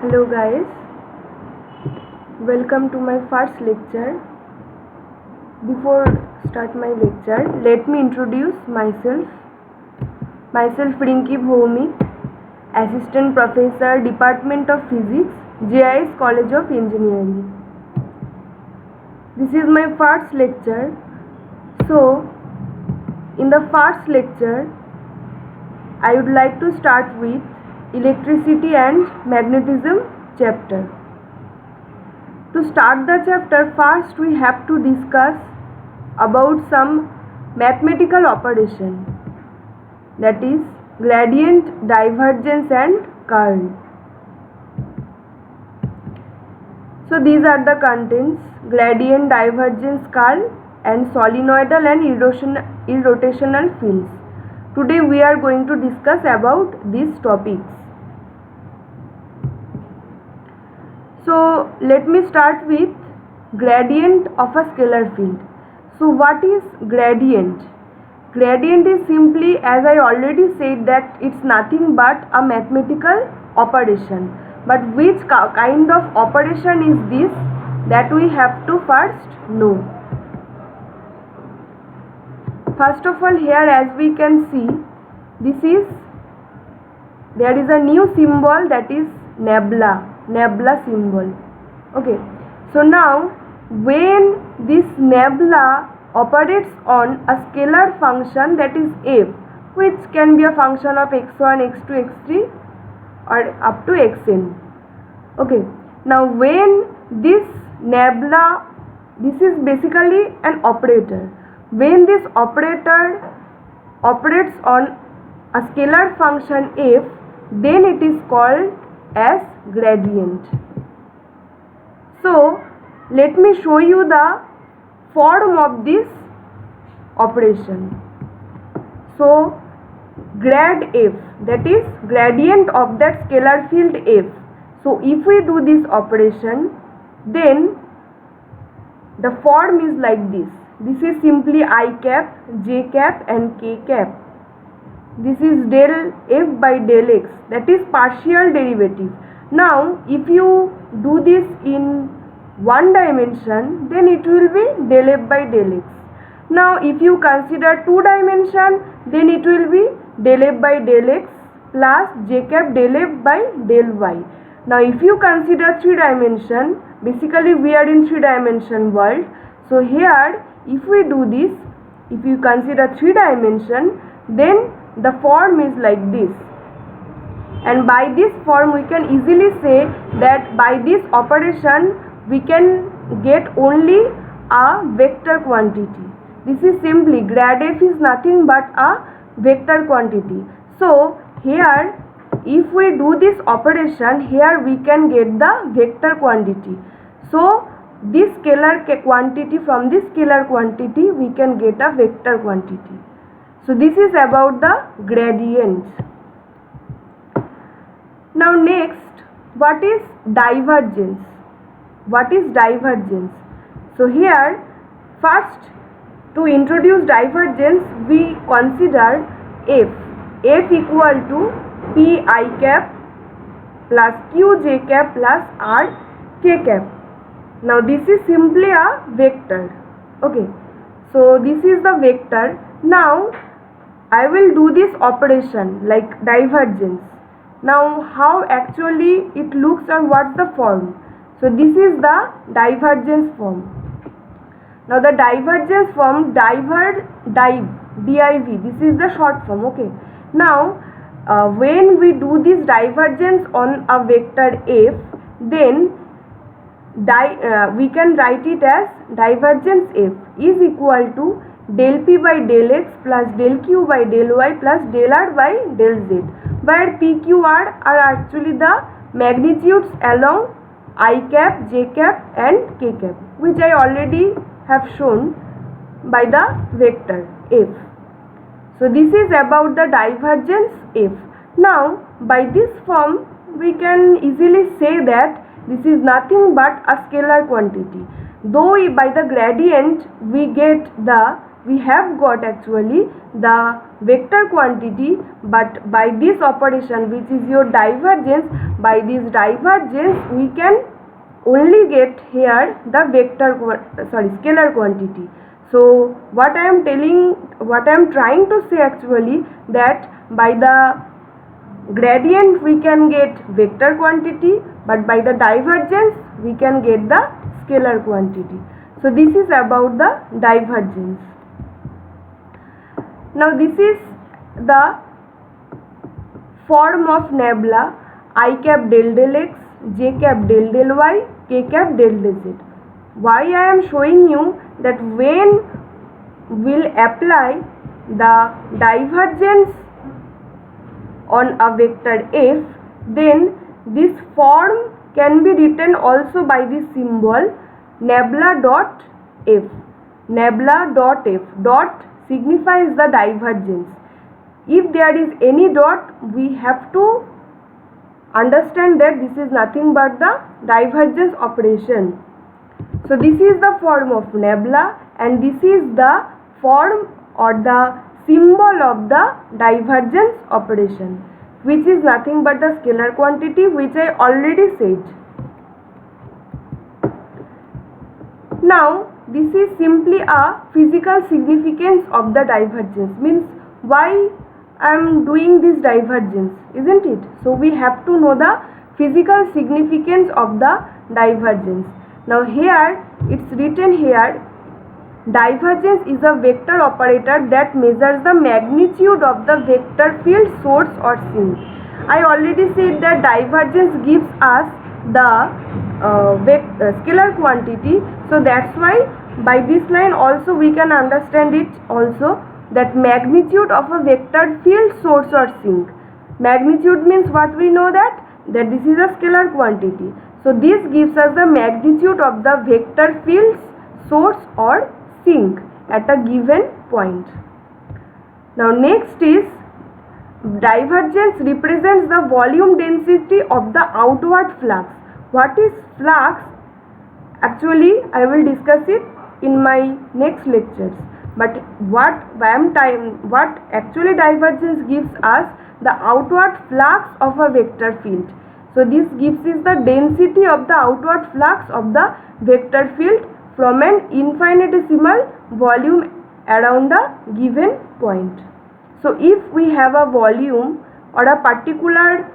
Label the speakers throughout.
Speaker 1: Hello guys, welcome to my first lecture. Before start my lecture, let me introduce myself. Myself Rinki Bhoumik, Assistant Professor, Department of Physics, JIS College of Engineering. This is my first lecture. So, in the first lecture, I would like to start with electricity and magnetism chapter. To start the chapter, first we have to discuss about some mathematical operation, that is gradient, divergence and curl. So these are the contents: gradient, divergence, curl and solenoidal and irrotational fields. Today we are going to discuss about these topics. So let me start with gradient of a scalar field. So what is gradient? Gradient is simply, as I already said, that it's nothing but a mathematical operation. But which kind of operation is this? That we have to first know. First of all, here as we can see, there is a new symbol, that is nebula symbol. Okay, so now when this nebula operates on a scalar function, that is f, which can be a function of x1, x2, x3 or up to xn. Okay, now when this nebula, this is basically an operator. When this operator operates on a scalar function f, then it is called as gradient. So let me show you the form of this operation. So grad f, that is gradient of that scalar field f. So if we do this operation, then the form is like this. This is simply I cap, j cap and k cap. This is del f by del x, that is partial derivative. Now if you do this in one dimension, then it will be del f by del x. Now if you consider two dimension, then it will be del f by del x plus j cap del f by del y. Now if you consider three dimension, basically we are in three dimension world. So here if we do this, if you consider three dimension, then the form is like this. And by this form we can easily say that by this operation we can get only a vector quantity. This is simply, grad f is nothing but a vector quantity. So here if we do this operation, here we can get the vector quantity. So this scalar quantity, from this scalar quantity we can get a vector quantity. So this is about the gradient. Now next, what is divergence? What is divergence? So here first, to introduce divergence, we consider f equal to p I cap plus q j cap plus r k cap. Now this is simply a vector. Okay, so this is the vector. Now I will do this operation like divergence. Now how actually it looks or what's the form? So this is the divergence form. Now the divergence form, div, this is the short form. Okay, now when we do this divergence on a vector f, then we can write it as divergence f is equal to del p by del x plus del q by del y plus del r by del z, where p, q, r are actually the magnitudes along I cap, j cap and k cap, which I already have shown by the vector f. So this is about the divergence f. Now by this form we can easily say that this is nothing but a scalar quantity. Though by the gradient we get the we have got actually the vector quantity, but by this operation, which is your divergence, by this divergence we can only get here the scalar quantity. So what I am trying to say actually, that by the gradient we can get vector quantity, but by the divergence we can get the scalar quantity. So this is about the divergence. Now this is the form of nabla I cap del del x, j cap del del y, k cap del del z. Why I am showing you that when we'll apply the divergence on a vector f, then this form can be written also by this symbol nabla dot f. Nabla dot f. Dot signifies the divergence. If there is any dot, we have to understand that this is nothing but the divergence operation. So this is the form of nabla, and this is the form or the symbol of the divergence operation, which is nothing but the scalar quantity, which I already said. Now this is simply a physical significance of the divergence, means why I am doing this divergence, isn't it? So we have to know the physical significance of the divergence. Now here it's written here, divergence is a vector operator that measures the magnitude of the vector field source or sink. I already said that divergence gives us the scalar quantity, so that's why by this line also we can understand it also, that magnitude of a vector field source or sink. Magnitude means what, we know that this is a scalar quantity. So this gives us the magnitude of the vector field's source or sink at a given point. Now next is, divergence represents the volume density of the outward flux. What is flux? Actually I will discuss it in my next lectures. But what actually divergence gives us, the outward flux of a vector field. So this gives us the density of the outward flux of the vector field from an infinitesimal volume around a given point. So if we have a volume or a particular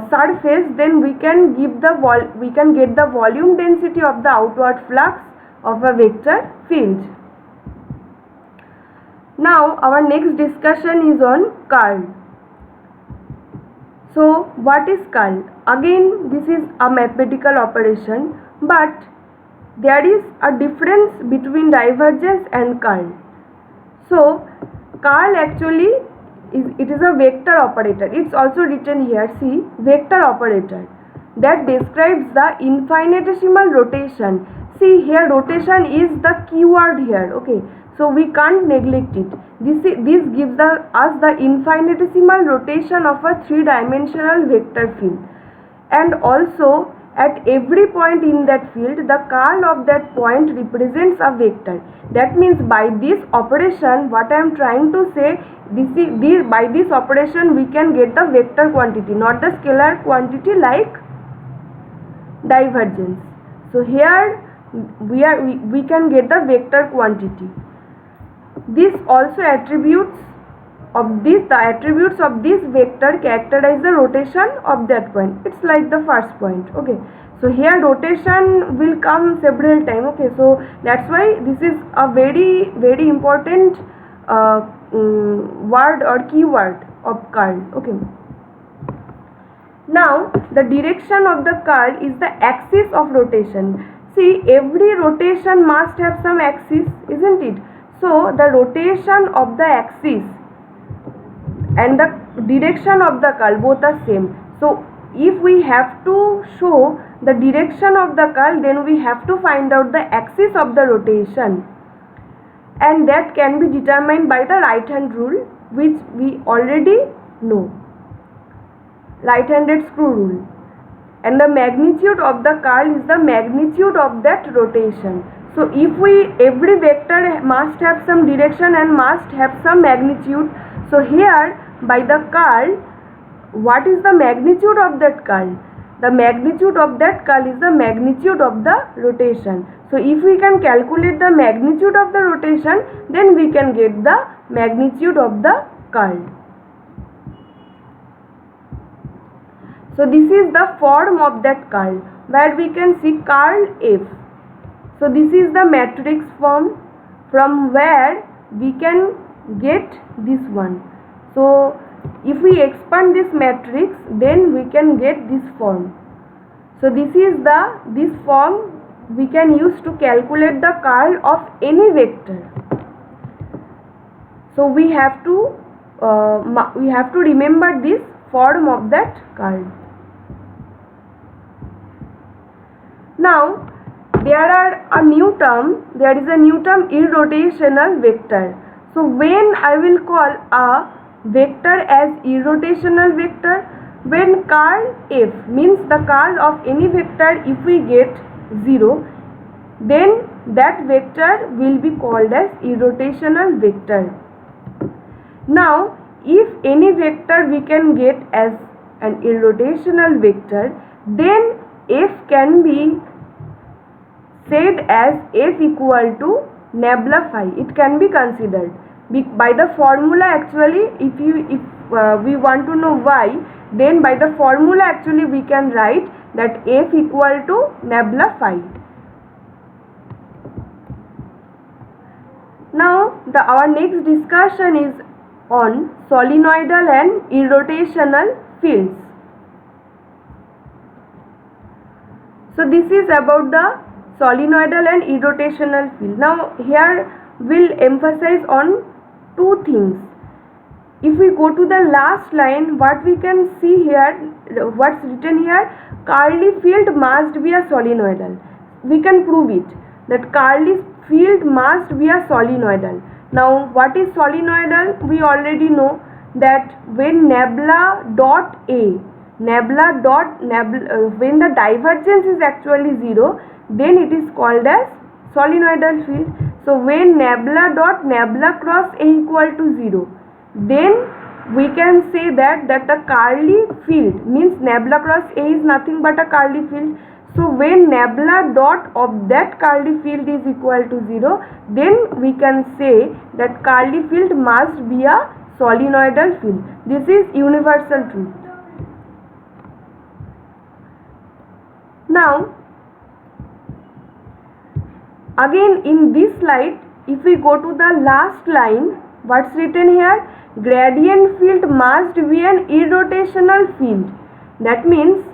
Speaker 1: surface, then we can get the volume density of the outward flux of a vector field. Now our next discussion is on curl. So what is curl? Again this is a mathematical operation, but there is a difference between divergence and curl. So curl actually is a vector operator. It's also written here, see, vector operator that describes the infinitesimal rotation. See here, rotation is the keyword here, okay. So we can't neglect it. This gives us the infinitesimal rotation of a three-dimensional vector field, and also at every point in that field, the curl of that point represents a vector. That means by this operation, what I am trying to say, by this operation we can get the vector quantity, not the scalar quantity like divergence. So here we can get the vector quantity. This also attributes of this, the attributes of this vector characterize the rotation of that point. It's like the first point, okay. So here rotation will come several times, okay. So that's why this is a very very important word or keyword of curl, okay. Now the direction of the curl is the axis of rotation. See, every rotation must have some axis, isn't it? So the rotation of the axis and the direction of the curl both are same. So if we have to show the direction of the curl, then we have to find out the axis of the rotation, and that can be determined by the right hand rule, which we already know, right handed screw rule. and the magnitude of the curl is the magnitude of that rotation. So if every vector must have some direction and must have some magnitude. So here by the curl, what is the magnitude of that curl? The magnitude of that curl is the magnitude of the rotation. So if we can calculate the magnitude of the rotation, then we can get the magnitude of the curl. So this is the form of that curl, where we can see curl F. So this is the matrix form from where we can get this one. So if we expand this matrix, then we can get this form. So this is this form we can use to calculate the curl of any vector. So we have to remember this form of that curl. Now there is a new term irrotational vector. So when I will call a vector as irrotational vector, when curl F means the curl of any vector, if we get 0, then that vector will be called as irrotational vector. Now if any vector we can get as an irrotational vector, then F can be said as F equal to nabla phi. It can be considered by the formula. Actually, if we want to know why, then by the formula actually we can write that F equal to nabla phi. Now our next discussion is on solenoidal and irrotational fields. So this is about the solenoidal and irrotational field. Now here we'll emphasize on two things. If we go to the last line, what we can see here, what's written here, curly field must be a solenoidal. We can prove it that curly field must be a solenoidal. Now what is solenoidal? We already know that when nabla dot A, when the divergence is actually 0, then it is called as solenoidal field. So when nabla dot nabla cross A equal to 0, then we can say that the curly field means nabla cross A is nothing but a curly field. So when nabla dot of that curly field is equal to 0, then we can say that curly field must be a solenoidal field. This is universal truth. Now again in this slide, if we go to the last line, what's written here? Gradient field must be an irrotational field. That means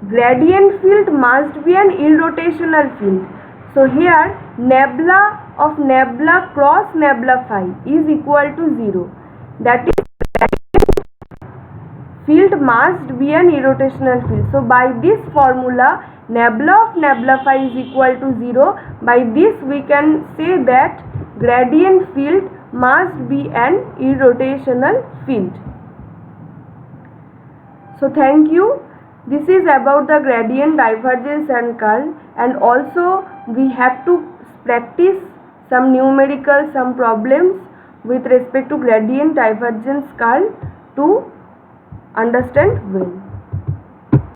Speaker 1: gradient field must be an irrotational field. So here nabla of nabla cross nabla phi is equal to 0. That is, field must be an irrotational field. So by this formula, nabla of nabla phi is equal to 0. By this we can say that gradient field must be an irrotational field. So thank you. This is about the gradient, divergence and curl, and also we have to practice some numerical, some problems with respect to gradient, divergence, curl to understand well.